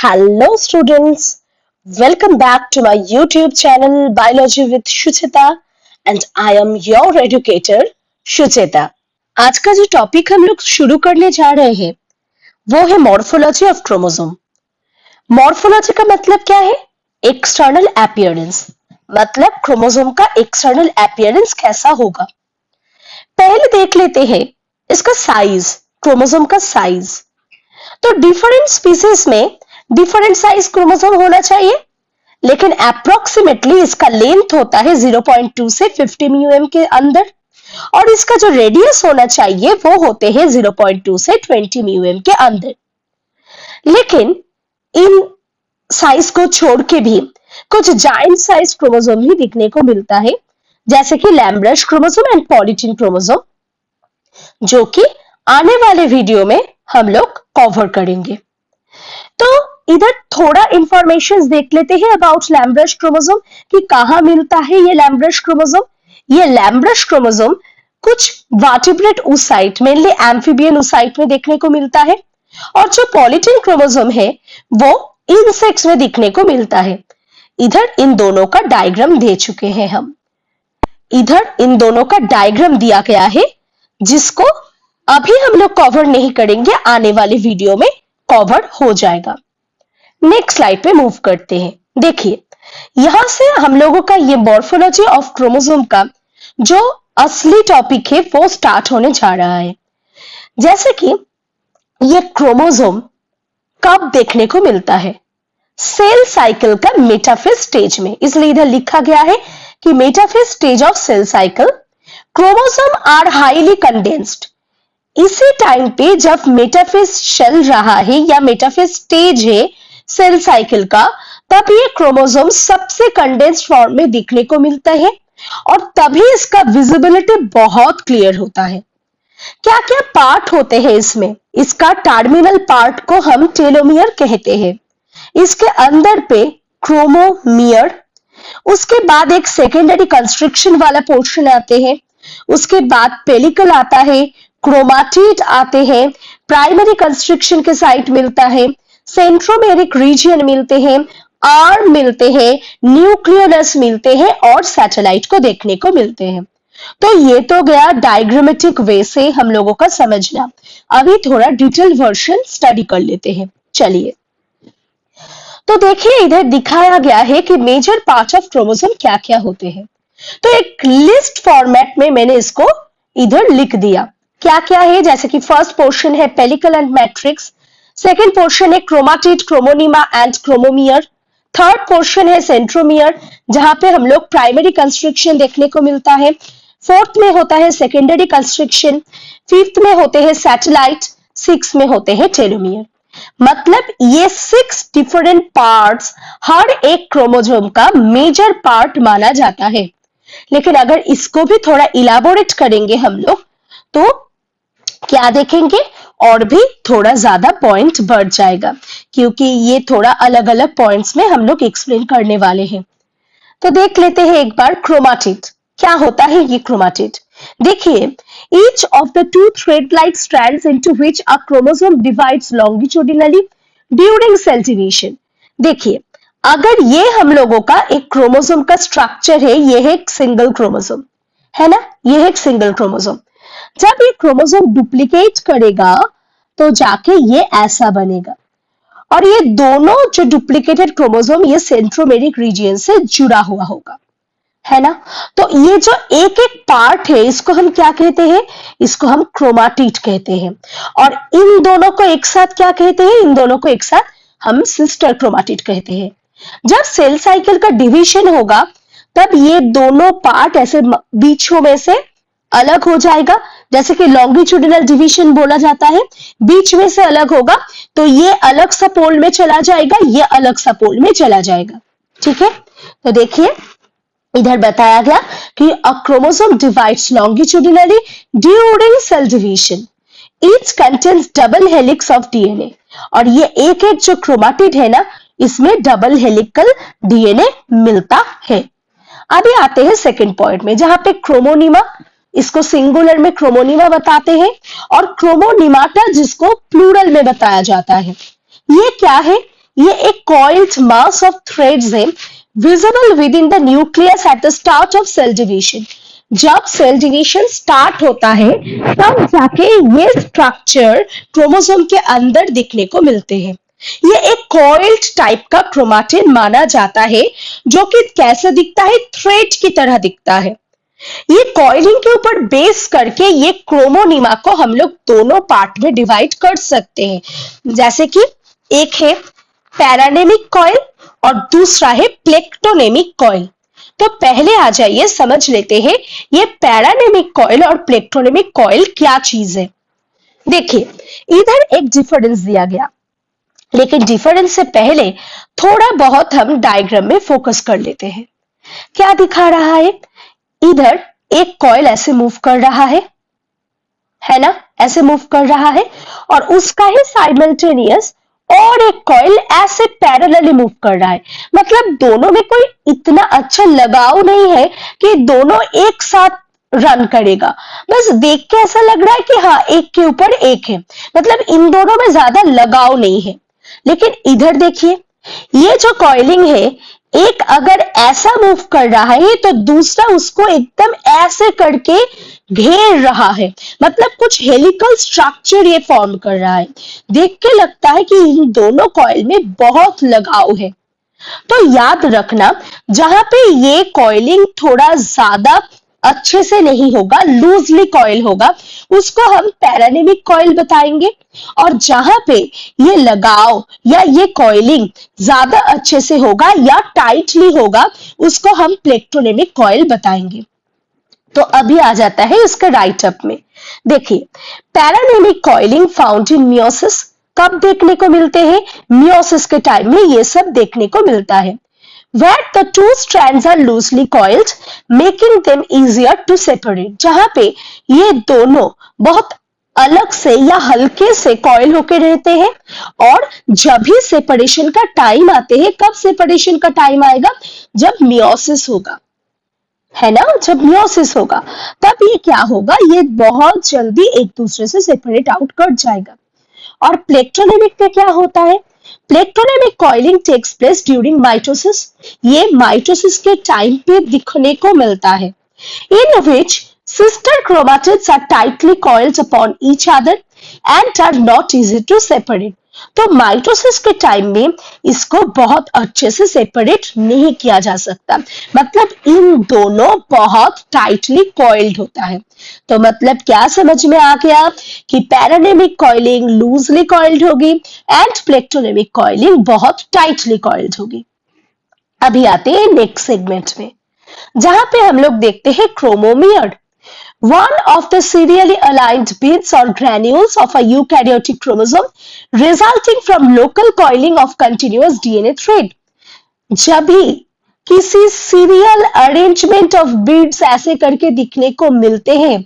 Hello students, welcome back to my YouTube channel Biology with Shuchita and I am your educator Shuchita. आज का जो topic हम लोग शुरू करने जा रहे हैं वो है मॉर्फोलॉजी ऑफ क्रोमोसोम। मॉर्फोलॉजी का मतलब क्या है? एक्सटर्नल अपीयरेंस, मतलब क्रोमोसोम का एक्सटर्नल अपीयरेंस कैसा होगा। पहले देख लेते हैं इसका साइज, क्रोमोसोम का साइज। तो डिफरेंट स्पीसीज में डिफरेंट साइज क्रोमोसोम होना चाहिए, लेकिन अप्रोक्सीमेटली इसका लेंथ होता है 0.2 से 50 म्यूएम के अंदर और इसका जो रेडियस होना चाहिए वो होते हैं 0.2 से 20 म्यूएम के अंदर। लेकिन इन साइज को छोड़ के भी कुछ जायंट साइज क्रोमोसोम भी दिखने को मिलता है, जैसे कि लैम्ब्रश क्रोमोसोम एंड पॉलीटिन क्रोमोसोम, जो कि आने वाले वीडियो में हम लोग कवर करेंगे। तो इधर थोड़ा इंफॉर्मेशन देख लेते हैं अबाउट लैम्ब्रश क्रोमोसोम कि कहां मिलता है ये लैम्ब्रश क्रोमोसोम। ये लैम्ब्रश क्रोमोसोम कुछ vertebrate oocyte, mainly amphibian oocyte में देखने को मिलता है और जो पॉलीटिन क्रोमोसोम है वो इंसेक्ट्स में दिखने को मिलता है। इधर इन दोनों का डायग्राम दे चुके हैं हम। इधर इन दोनों का डायग्राम दिया गया है जिसको अभी हम लोग कवर नहीं करेंगे, आने वाले वीडियो में कवर हो जाएगा। नेक्स्ट स्लाइड पे मूव करते हैं। देखिए यहां से हम लोगों का ये मॉर्फोलॉजी ऑफ क्रोमोसोम का जो असली टॉपिक है वो स्टार्ट होने जा रहा है। जैसे कि ये क्रोमोसोम कब देखने को मिलता है? सेल साइकिल का मेटाफेज स्टेज में, इसलिए इधर लिखा गया है कि metaphase stage of cell cycle chromosome are highly condensed. इसी टाइम पे जब मेटाफेज चल रहा है या मेटाफेज स्टेज है सेल साइकिल का, तब ये क्रोमोसोम सबसे कंडेंस्ड फॉर्म में दिखने को मिलता है और तभी इसका विजिबिलिटी बहुत क्लियर होता है। क्या क्या पार्ट होते हैं इसमें? इसका टर्मिनल पार्ट को हम टेलोमियर कहते हैं। इसके अंदर पे क्रोमोमियर, उसके बाद एक सेकेंडरी कंस्ट्रक्शन वाला पोर्शन आते हैं, उसके बाद पेलिकल आता है, क्रोमाटिड आते हैं, प्राइमरी कंस्ट्रक्शन के साइट मिलता है, सेंट्रोमेरिक रीजन मिलते हैं, आर्म मिलते हैं, न्यूक्लियोलस मिलते हैं और सैटेलाइट को देखने को मिलते हैं। तो ये तो गया डायग्रामेटिक वे से हम लोगों का समझना। अभी थोड़ा डिटेल वर्जन स्टडी कर लेते हैं। चलिए, तो देखिए इधर दिखाया गया है कि मेजर पार्ट ऑफ क्रोमोसोम क्या क्या होते हैं। तो एक लिस्ट फॉर्मेट में मैंने इसको इधर लिख दिया। क्या क्या है? जैसे कि फर्स्ट पोर्शन है pellicle and matrix, second portion है chromatid, chromonema and chromomere, third portion है सेंट्रोमियर जहां पे हम लोग प्राइमरी कंस्ट्रक्शन देखने को मिलता है, फोर्थ में होता है सेकेंडरी कंस्ट्रक्शन, फिफ्थ में होते हैं सैटेलाइट, सिक्स में होते हैं टेलोमियर। मतलब ये 6 डिफरेंट पार्ट्स हर एक क्रोमोसोम का मेजर पार्ट माना जाता है। लेकिन अगर इसको भी थोड़ा इलाबोरेट करेंगे हम लोग तो क्या देखेंगे, और भी थोड़ा ज्यादा पॉइंट बढ़ जाएगा, क्योंकि ये थोड़ा अलग अलग पॉइंट्स में हम लोग एक्सप्लेन करने वाले हैं। तो देख लेते हैं एक बार क्रोमाटिड क्या होता है। ये क्रोमाटिड देखिए, each of the two thread-like strands into which a chromosome divides longitudinally during cell division। देखिए, अगर ये हम लोगों का एक क्रोमोसोम का स्ट्रक्चर है, ये है एक सिंगल क्रोमोसोम, है ना, ये है एक सिंगल क्रोमोसोम। जब ये क्रोमोसोम डुप्लीकेट करेगा तो जाके ये ऐसा बनेगा और ये दोनों जो डुप्लीकेटेड क्रोमोसोम ये सेंट्रोमेरिक रीजन से जुड़ा हुआ होगा, है ना। तो ये जो एक एक पार्ट है इसको हम क्या कहते हैं? इसको हम क्रोमाटिड कहते हैं। और इन दोनों को एक साथ क्या कहते हैं? इन दोनों को एक साथ हम सिस्टर क्रोमाटिड कहते हैं। जब सेल साइकिल का डिवीजन होगा तब ये दोनों पार्ट ऐसे बीचों में से अलग हो जाएगा, जैसे कि लॉन्गिट्यूडिनल डिवीजन बोला जाता है, बीच में से अलग होगा तो ये अलग सा पोल में चला जाएगा, ये अलग सा पोल में चला जाएगा। ठीक है, तो देखिए इधर बताया गया कि a chromosome divides longitudinally during cell division, each contains double helix of DNA. और ये एक एक जो क्रोमाटिड है ना, इसमें डबल हेलिकल डीएनए मिलता है। अभी आते हैं सेकंड पॉइंट में, जहां पे क्रोमोनिमा, इसको सिंगुलर में क्रोमोनिमा बताते हैं और क्रोमोनिमाटा जिसको प्लूरल में बताया जाता है। ये क्या है? ये एक coiled mass of threads है visible within the nucleus at the start of cell division. जब सेल डिवीजन स्टार्ट होता है तब जाके ये स्ट्रक्चर क्रोमोसोम के अंदर दिखने को मिलते हैं। ये एक कॉइल्ड टाइप का क्रोमाटिन माना जाता है जो कि कैसे दिखता है, थ्रेड की तरह दिखता है। ये कॉइलिंग के ऊपर बेस करके ये क्रोमोनिमा को हम लोग दोनों पार्ट में डिवाइड कर सकते हैं, जैसे कि एक है पैरानेमिक कॉइल और दूसरा है प्लेक्टोनेमिक कॉइल। तो पहले आ जाइए समझ लेते हैं ये पैरानेमिक कॉइल और प्लेक्टोनेमिक कॉइल क्या चीज है। देखिए इधर एक डिफरेंस दिया गया, लेकिन डिफरेंस से पहले थोड़ा बहुत हम डायग्राम में फोकस कर लेते हैं। क्या दिखा रहा है, इधर एक कॉइल ऐसे मूव कर रहा है ना, ऐसे मूव कर रहा है और उसका ही साइमल्टेनियस और एक कॉइल ऐसे पैरेलली मूव कर रहा है। मतलब दोनों में कोई इतना अच्छा लगाव नहीं है कि दोनों एक साथ रन करेगा, बस देख के ऐसा लग रहा है कि हाँ एक के ऊपर एक है, मतलब इन दोनों में ज्यादा लगाव नहीं है। लेकिन इधर देखिए ये जो कॉइलिंग है, एक अगर ऐसा मूव कर रहा है तो दूसरा उसको एकदम ऐसे करके घेर रहा है, मतलब कुछ हेलिकल स्ट्रक्चर ये फॉर्म कर रहा है। देख के लगता है कि इन दोनों कॉइल में बहुत लगाव है। तो याद रखना जहां पे ये कॉइलिंग थोड़ा ज्यादा अच्छे से नहीं होगा, लूजली कॉइल होगा, उसको हम पैरानेमिक कॉइल बताएंगे, और जहां पे ये लगाव या ये कॉइलिंग ज्यादा अच्छे से होगा या टाइटली होगा उसको हम प्लेक्टोनेमिक कॉइल बताएंगे। तो अभी आ जाता है इसका राइट अप में। देखिए पैरानेमिक कॉइलिंग फाउंड इन मियोसिस कब देखने को मिलते हैं, मियोसिस के टाइम में ये सब देखने को मिलता है। where the two strands are loosely coiled, making them easier to separate, जहां पे ये दोनों बहुत अलग से या हल्के से कॉइल होके रहते हैं, और जब भी सेपरेशन का टाइम आते हैं, कब सेपरेशन का टाइम आएगा, जब मियोसिस होगा, है ना, जब मियोसिस होगा तब ये क्या होगा, ये बहुत जल्दी एक दूसरे से सेपरेट आउट कर जाएगा। और प्लेक्टोनेमिक में क्या होता है, plectonemic coiling takes place during mitosis, ये माइटोसिस के टाइम पे दिखने को मिलता है, in which sister chromatids are tightly coiled upon each other and are not easy to separate। तो माइटोसिस के टाइम में इसको बहुत अच्छे से सेपरेट नहीं किया जा सकता, मतलब इन दोनों बहुत टाइटली कॉइल्ड होता है। तो मतलब क्या समझ में आ गया कि पैरानेमिक कॉइलिंग लूजली कॉइल्ड होगी एंड प्लेक्टोनेमिक कॉइलिंग बहुत टाइटली कॉइल्ड होगी। अभी आते हैं नेक्स्ट सेगमेंट में, जहां पे हम लोग देखते हैं chromomere, one of the serially aligned bits or granules of a eukaryotic chromosome resulting from local coiling of continuous DNA thread। जब भी किसी सीरियल अरेंजमेंट ऑफ बीड्स ऐसे करके दिखने को मिलते हैं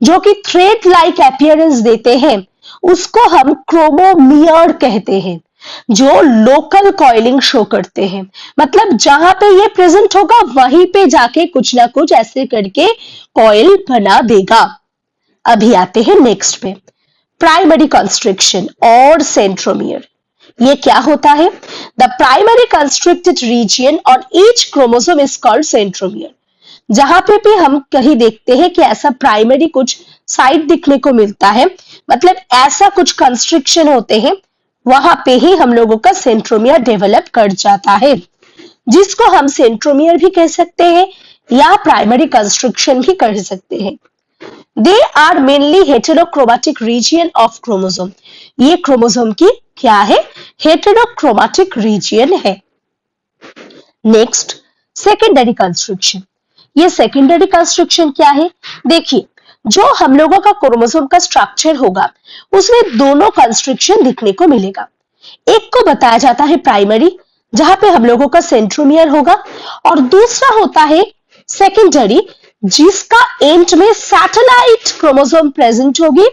जो कि थ्रेड लाइक अपीयरेंस देते हैं, उसको हम क्रोमोमियर कहते हैं, जो लोकल कॉइलिंग शो करते हैं, मतलब जहां पे ये प्रेजेंट होगा वहीं पे जाके कुछ ना कुछ ऐसे करके कॉइल बना देगा। अभी आते हैं नेक्स्ट पे, प्राइमरी कंस्ट्रिक्शन और सेंट्रोमियर। ये क्या होता है, the primary constricted region on each chromosome is called centromere. जहां पे भी हम कहीं देखते हैं कि ऐसा प्राइमरी कुछ साइट दिखने को मिलता है, मतलब ऐसा कुछ कंस्ट्रिक्शन होते हैं, वहां पे ही हम लोगों का सेंट्रोमियर डेवलप कर जाता है, जिसको हम सेंट्रोमियर भी कह सकते हैं या प्राइमरी कंस्ट्रक्शन भी कर सकते हैं। They are mainly heterochromatic region of chromosome. ये क्रोमोसोम की क्या है, हेटेरोक्रोमैटिक रीजियन है। Next secondary constriction. ये सेकेंडरी कंस्ट्रक्शन क्या है, देखिए जो हम लोगों का क्रोमोसोम का स्ट्रक्चर होगा उसमें दोनों कंस्ट्रक्शन दिखने को मिलेगा। एक को बताया जाता है प्राइमरी, जहां पे हम लोगों का सेंट्रोमियर होगा, और दूसरा होता है सेकेंडरी, जिसका एंड में सैटेलाइट क्रोमोसोम प्रेजेंट होगी,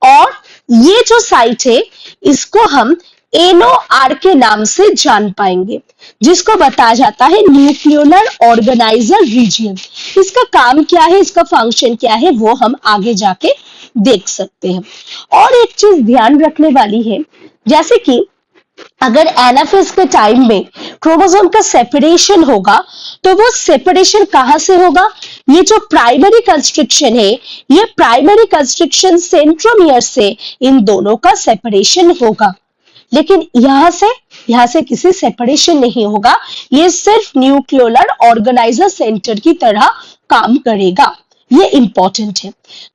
और ये जो साइट है इसको हम एनओआर के नाम से जान पाएंगे, जिसको बताया जाता है न्यूक्लियोलर ऑर्गेनाइजर रीजियन। इसका काम क्या है, इसका फंक्शन क्या है, वो हम आगे जाके देख सकते हैं। और एक चीज ध्यान रखने वाली है, जैसे कि अगर एनाफेज के टाइम में क्रोमोसोम का सेपरेशन होगा तो वो सेपरेशन कहां से होगा? ये जो प्राइमरी कंस्ट्रक्शन है, ये प्राइमरी कंस्ट्रक्शन सेंट्रोमियर से इन दोनों का सेपरेशन होगा। लेकिन यहां से किसी सेपरेशन नहीं होगा, ये सिर्फ न्यूक्लियोलर ऑर्गेनाइजर सेंटर की तरह काम करेगा। ये इंपॉर्टेंट है।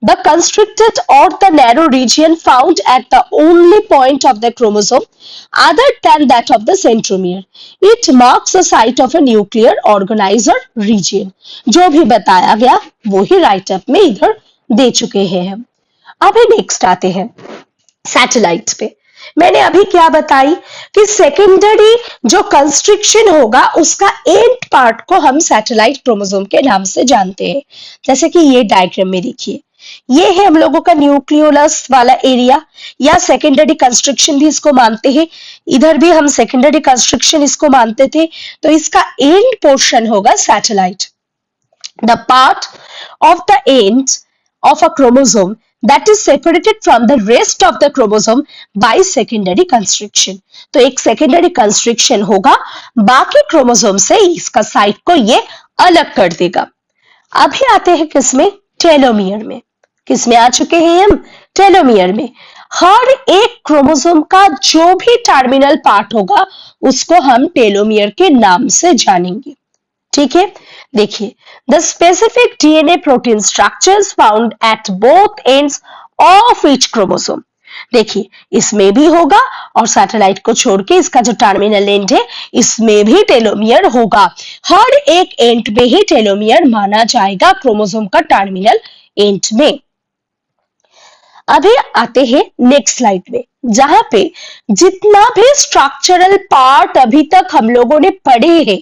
द कंस्ट्रिक्टेड और the narrow region found at the only point of the chromosome other than that of the centromere it marks the site of a nuclear organizer region. जो भी बताया गया वो ही राइटअप में इधर दे चुके हैं हम। अभी नेक्स्ट आते हैं सैटेलाइट्स पे। मैंने अभी क्या बताई कि सेकेंडरी जो कंस्ट्रिक्शन होगा उसका एंड पार्ट को हम सैटेलाइट क्रोमोसोम के नाम से जानते हैं। जैसे कि ये डायग्राम में देखिए, ये है हम लोगों का न्यूक्लियोलस वाला एरिया, या सेकेंडरी कंस्ट्रक्शन भी इसको मानते हैं। इधर भी हम सेकेंडरी कंस्ट्रक्शन इसको मानते थे। तो इसका एंड पोर्शन होगा satellite. The part of the end of a chromosome that is separated from the rest of the chromosome by secondary constriction। तो एक secondary constriction होगा, बाकी क्रोमोसोम से इसका साइट को ये अलग कर देगा। अभी आते हैं किसमें? टेलोमियर में। किसमें आ चुके हैं हम? टेलोमियर में। हर एक क्रोमोसोम का जो भी टर्मिनल पार्ट होगा उसको हम टेलोमियर के नाम से जानेंगे। ठीक है, देखिए, the specific DNA protein structures found at both ends of each chromosome. देखिए, इसमें भी होगा और सैटेलाइट को छोड़ के इसका जो टर्मिनल एंड है इसमें भी टेलोमियर होगा। हर एक एंड में ही टेलोमियर माना जाएगा क्रोमोसोम का टर्मिनल एंड में। अभी आते हैं नेक्स्ट स्लाइड में, जहां पे जितना भी स्ट्रक्चरल पार्ट अभी तक हम लोगों ने पढ़े हैं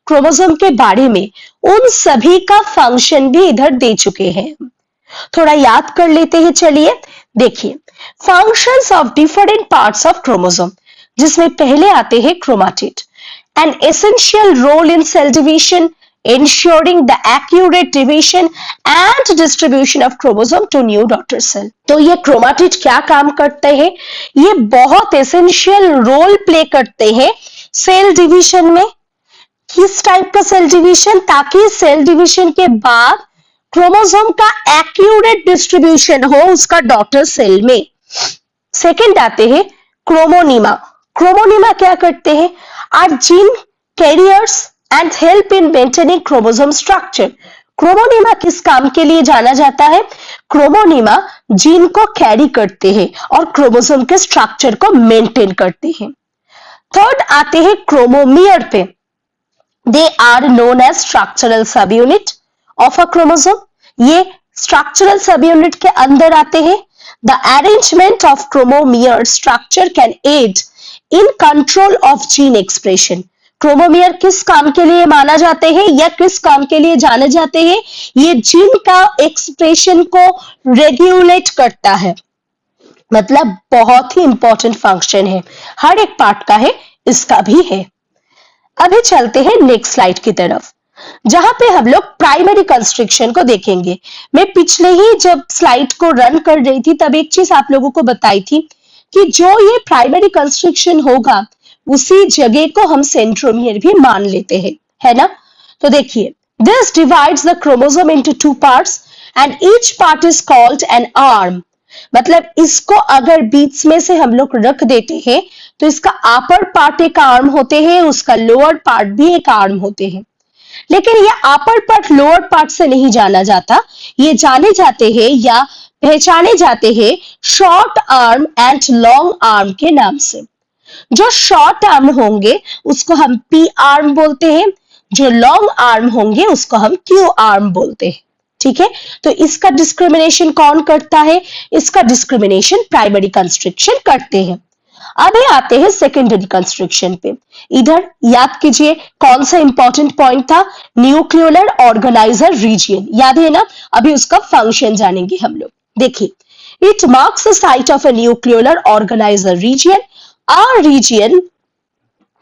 क्रोमोसोम के बारे में, उन सभी का फंक्शन भी इधर दे चुके हैं। थोड़ा याद कर लेते हैं। चलिए देखिए, functions of different parts of chromosome, जिसमें पहले आते हैं chromatid, an essential role in cell division, ensuring the accurate division and distribution of chromosome to new daughter cell। तो ये क्रोमाटिड क्या काम करते हैं? ये बहुत एसेंशियल रोल प्ले करते हैं सेल डिवीजन में। किस टाइप का सेल डिवीजन? ताकि सेल डिवीजन के बाद क्रोमोसोम का एक्यूरेट डिस्ट्रीब्यूशन हो उसका डॉटर सेल में। सेकेंड आते हैं क्रोमोनिमा। क्रोमोनिमा क्या करते हैं? Are gene carriers and help in maintaining chromosome structure। Chromonema किस काम के लिए जाना जाता है? क्रोमोनिमा जीन को कैरी करते हैं और क्रोमोसोम के स्ट्रक्चर को मेंटेन करते हैं। थर्ड आते हैं क्रोमोमियर पे। They are known as structural subunit of a chromosome. ये स्ट्रक्चरल सब यूनिट के अंदर आते हैं। The arrangement of chromomere structure can aid in control of gene expression. Chromomere किस काम के लिए माना जाते हैं या किस काम के लिए जाने जाते हैं? ये जीन का एक्सप्रेशन को रेगुलेट करता है। मतलब बहुत ही इंपॉर्टेंट फंक्शन है, हर एक पार्ट का है, इसका भी है। अभी चलते हैं नेक्स्ट स्लाइड की तरफ, जहां पे हम लोग प्राइमरी कंस्ट्रक्शन को देखेंगे। मैं पिछले ही जब स्लाइड को रन कर रही थी तब एक चीज आप लोगों को बताई थी कि जो ये प्राइमरी कंस्ट्रक्शन होगा उसी जगह को हम सेंट्रोमियर भी मान लेते हैं, है ना? तो देखिए, this divides the chromosome into two parts and each part is called an arm. मतलब इसको अगर बीच में से हम लोग रख देते हैं तो इसका अपर पार्ट एक आर्म होते हैं, उसका लोअर पार्ट भी एक आर्म होते हैं। लेकिन ये अपर पार्ट लोअर पार्ट से नहीं जाना जाता, ये जाने जाते हैं या पहचाने जाते हैं short arm and long arm के नाम से। जो शॉर्ट आर्म होंगे उसको हम पी आर्म बोलते हैं, जो लॉन्ग आर्म होंगे उसको हम क्यू आर्म बोलते हैं। ठीक है, तो इसका डिस्क्रिमिनेशन कौन करता है? इसका डिस्क्रिमिनेशन प्राइमरी कंस्ट्रक्शन करते हैं। अभी आते हैं सेकेंडरी कंस्ट्रक्शन पे। इधर याद कीजिए कौन सा इंपॉर्टेंट पॉइंट था? न्यूक्लियोलर ऑर्गेनाइजर रीजन, याद है ना? अभी उसका फंक्शन जानेंगे हम लोग। देखिए, it marks the site of a nucleolar organizer region, a region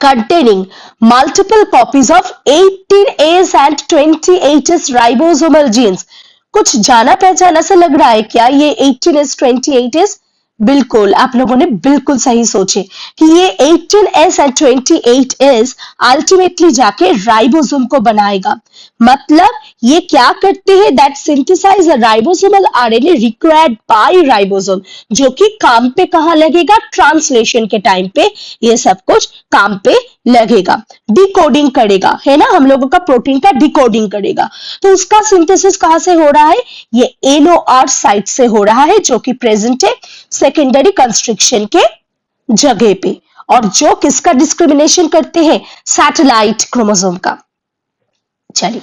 containing multiple copies of 18As and 28S ribosomal genes। कुछ जाना पहचाना सा लग रहा है क्या ये 18S 28S? बिल्कुल, आप लोगों ने बिल्कुल सही सोचे कि ये 18S एंड 28S अल्टीमेटली जाके राइबोसोम को बनाएगा। मतलब ये क्या करते हैं, that synthesize a ribosomal RNA required by ribosome, जो कि काम पे कहाँ लगेगा, ट्रांसलेशन के टाइम पे ये सब कुछ काम पे लगेगा, डिकोडिंग करेगा, है ना, हम लोगों का प्रोटीन का डिकोडिंग करेगा। तो उसका सिंथेसिस कहाँ से हो रहा है, ये एनओआर साइट से हो रहा है, जो कि प्रेजेंट है सेकेंडरी कंस्ट्रक्शन के जगह पे, और जो किसका डिस्क्रिमिनेशन करते हैं, सैटेलाइट क्रोमोसोम का। चलिए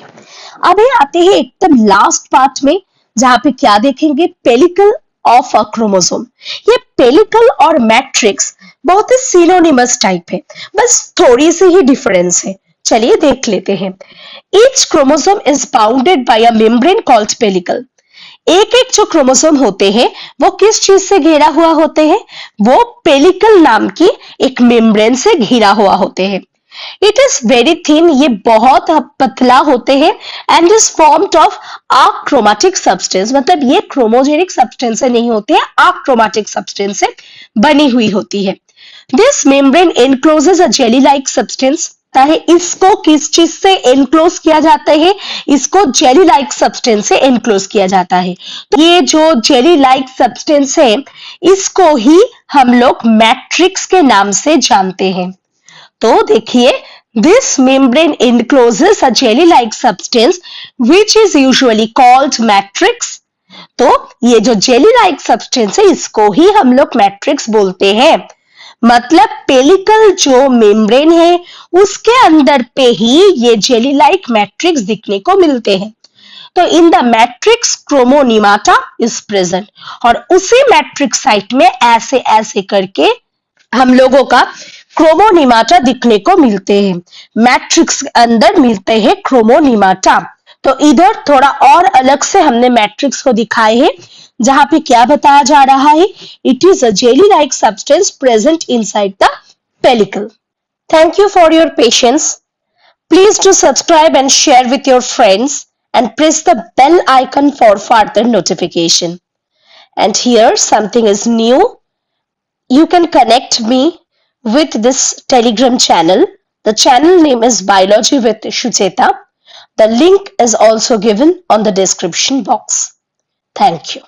अभी आते हैं एकदम लास्ट पार्ट में, जहां पे क्या देखेंगे, पेलिकल ऑफ अ क्रोमोसोम। ये पेलिकल और मैट्रिक्स बहुत ही सिनोनिमस टाइप है, बस थोड़ी सी ही डिफरेंस है। चलिए देख लेते हैं। Each chromosome is bounded by a membrane called pellicle. एक एक जो क्रोमोसोम होते हैं वो किस चीज से घेरा हुआ होते हैं, वो पेलिकल नाम की एक मेम्ब्रेन से घिरा हुआ होते हैं। इट इज वेरी थिन, ये बहुत पतला होते हैं, and is formed of achromatic substance, मतलब ये क्रोमोजेनिक सब्सटेंस से नहीं होते हैं, आक्रोमेटिक सब्सटेंस से बनी हुई होती है। This membrane encloses a jelly like substance, है इसको किस चीज से एनक्लोज किया जाता है, इसको जेली लाइक सब्सटेंस से एनक्लोज किया जाता है। तो ये जो जेली लाइक सब्सटेंस है, इसको ही हम लोग मैट्रिक्स के नाम से जानते हैं। तो देखिए, this membrane encloses a jelly like substance which is usually called matrix। तो ये जो जेली लाइक सब्सटेंस है, इसको ही हम लोग मैट्रिक्स बोलते हैं। मतलब पेलिकल जो मेम्ब्रेन है उसके अंदर पे ही ये जेली लाइक मैट्रिक्स दिखने को मिलते हैं। तो in the matrix chromonemata is present, और उसी मैट्रिक्स साइट में ऐसे ऐसे करके हम लोगों का क्रोमोनिमाटा दिखने को मिलते हैं। मैट्रिक्स के अंदर मिलते हैं क्रोमोनिमाटा। तो इधर थोड़ा और अलग से हमने मैट्रिक्स को दिखाए हैं, जहां पे क्या बताया जा रहा है, it is a jelly like substance present inside the pellicle. Thank you for your patience. Please do subscribe and share with your friends, and press the bell icon for further notification. And here something is new. You can connect me with this Telegram channel. The channel name is Biology with Shucheta. The link is also given on the description box. Thank you.